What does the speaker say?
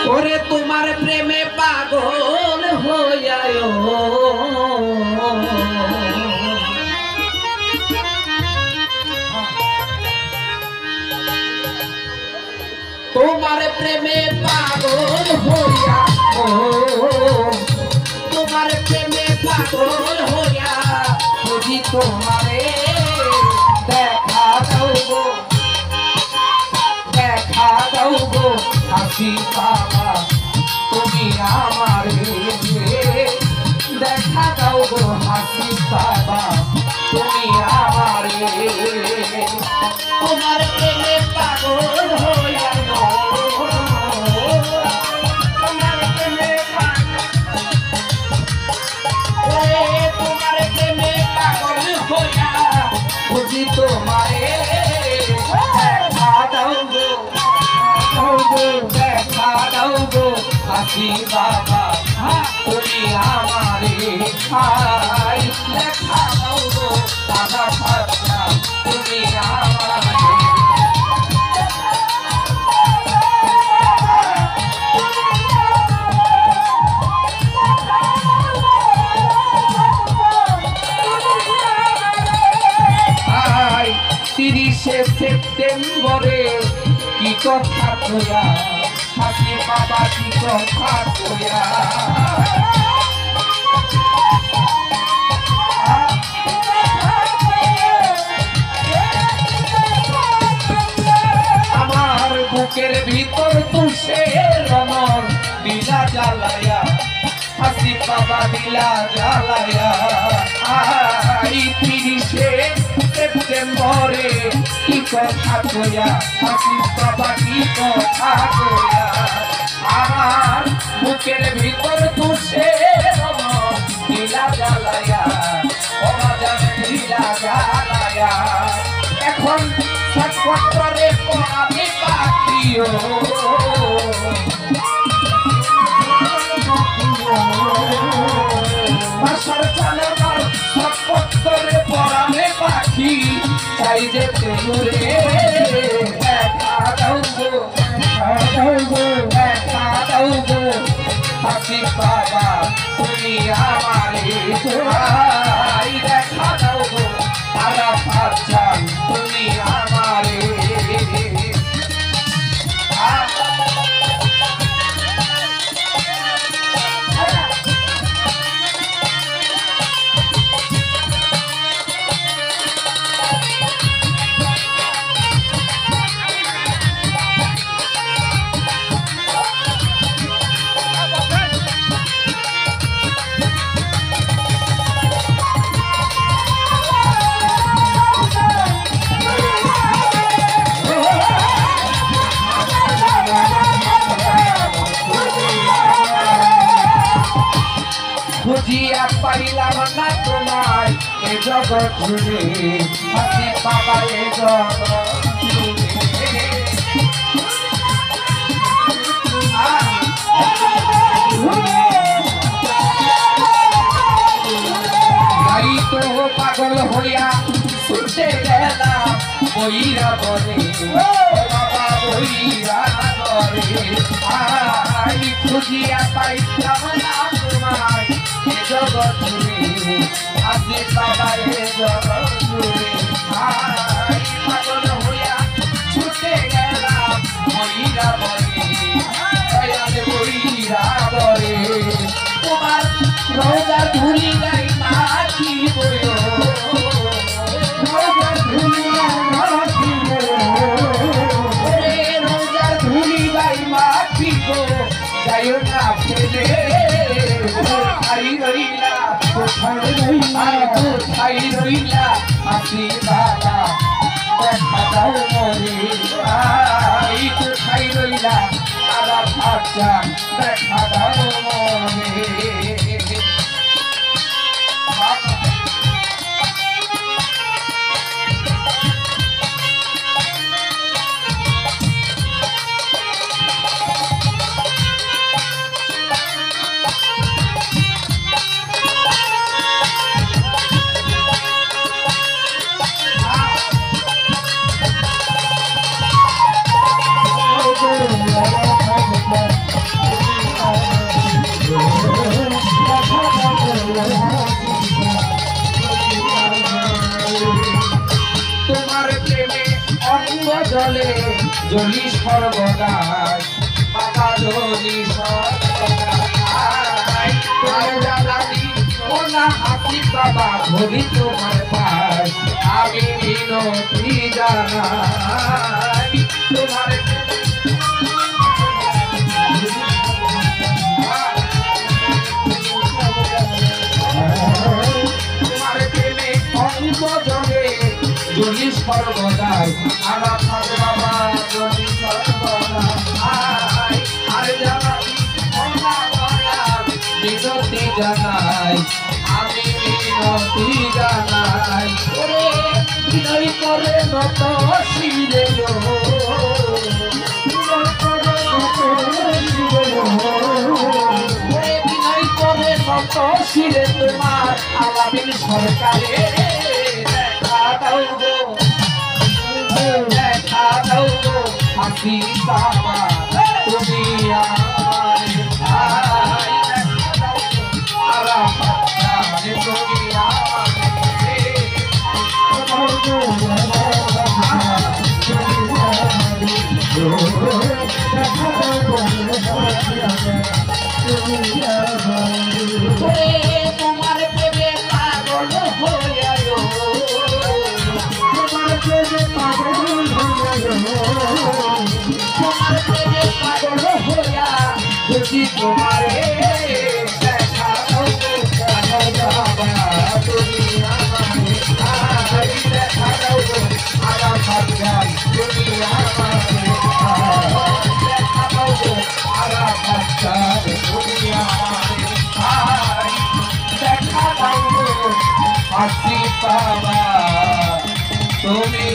ওরে তোমার প্রেমে পাগল হইয়ায় তোমার প্রেমে পাগল হইয়া তোমার প্রেমে পাগল হইয়া যদি তোমারে দেখা দাও গো হাসি বাবা তুমি আমারে দেখা দাও গো হাসি বাবা তুমি আমারে তোমার প্রেমে পাগল হইয়া তোমার প্রেমে পাগল হইয়া বুঝি তোমারে দেখা দাও দেখা দাও গো হাসি বাবা তুমি আমারে দেখা দাও গো দাদা ভাষা তুমি আমারে সেপ্টেম্বরে কি কথা তোয়া হাসি বাবা কি কথা তোয়া আমার বুকের ভিতর তুষের রমন দিলা জ্বালায়া হাসি বাবা দিলা জ্বালায়া আই 30 সেপ্টেম্বরে কি কথা কইয়া হাসি বাবা কি কথা কইয়া আমার বুকের ভিতর তুষের দিলা জ্বালায়া অজান দিলা জ্বালায়া এখন ছটফটরে আমি পাখিও বাসার চালাবার ছটফটরে পরামে পাখি চাই যেতে ঘুরে দেখা দাও গো হাসি বাবা তুমি আমারে দেখা দাও গো তারা বাচ্চা তুমি আমারে খুঁজিয়া পাইলাম না তোমায় এ জগৎ জুড়ে হাসি বাবা এ জগৎ জুড়ে গাড়ি তো পাগল হইয়া ছুটে গেলাম বইরা বলে বাবা বইরা বলে আই খুঁজিয়া পাইলাম না তোমায় জগৎ জুড়ে হাসি বাবা এ জগৎ জুড়ে পাগল হইয়া ছুটে গেলাম বইরা বলে বইরা বলে তোমার রোজা ধুলি গাই মাটি বইও রোজা ধুলি রোজা ধুলি গাই মাটি গো যাইও না ফেলে কোথায় রইলা হাসি বাবা দেখা দাও মরে কোথায় রইলা তারা ভাষা দেখা দাও মরে জলি সর্বদাই বাবা জলি সর্বদাই আর জানালি ওনা হাসি বাবা ধরি তোমার পায় আমি মিনতি জানাই তোমার জলি সর্বদাই আমার সাথে বাবা জলি সর্বদাই আর জানাই মিনতি জানাই আমি মিনতি জানাই ওরে বিনয় করে নত শিরে বিনয় করে নত শিরে তোমার আলামিন সরকারে দেখা দাও গো হাসি বাবা তুমি তোমার প্রেমে পাগল হইয়া তোমার প্রেমে পাগল হইয়া যদি তোমারে দেখা দাও বাবা তুমি আমারে দেখা দাও আমার ভাগ্যাই তুমি আমারে দেখা দাও আমার ভাগ্যাই তুমি আমারে দেখা দাও হাসি বাবা তুমি